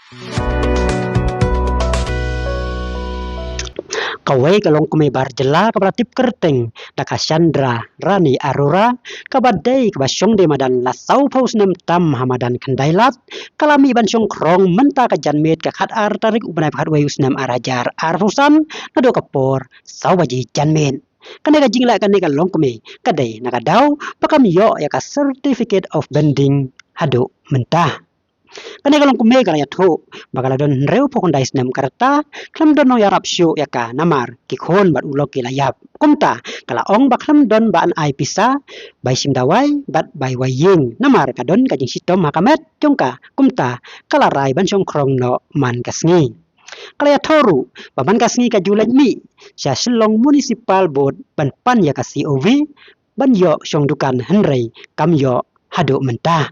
Kawai kalong kume barjela kabalatip kerteng daka Chandra Rani Arora kabadai kabasyong de madan lasau paus nem tam hamadan kendailat kalami ban syong krong menta ka janmet ka khat ar tarik ubanai khat wayus nem arajar arfusan nado kapor sau baji janmen kane ka jingla kane ka long kume kadai nakadau pakam yo ya ka certificate of bending hado mentah kane kalong kume kala yatho bagala don reu pokondai snem karta klam don no yarap syo yaka namar kikhon bat ulok kilayap kumta kala ong baklam don ban ai pisa bai sim dawai bat bai waying namar kadon kajing sitom hakamet jongka kumta kala rai ban syong krong no man kasngi kala yathoru baman kasngi ka julaj mi sya silong municipal board ban pan ya ka COV ban yo syong dukan henrei kam yo hado mentah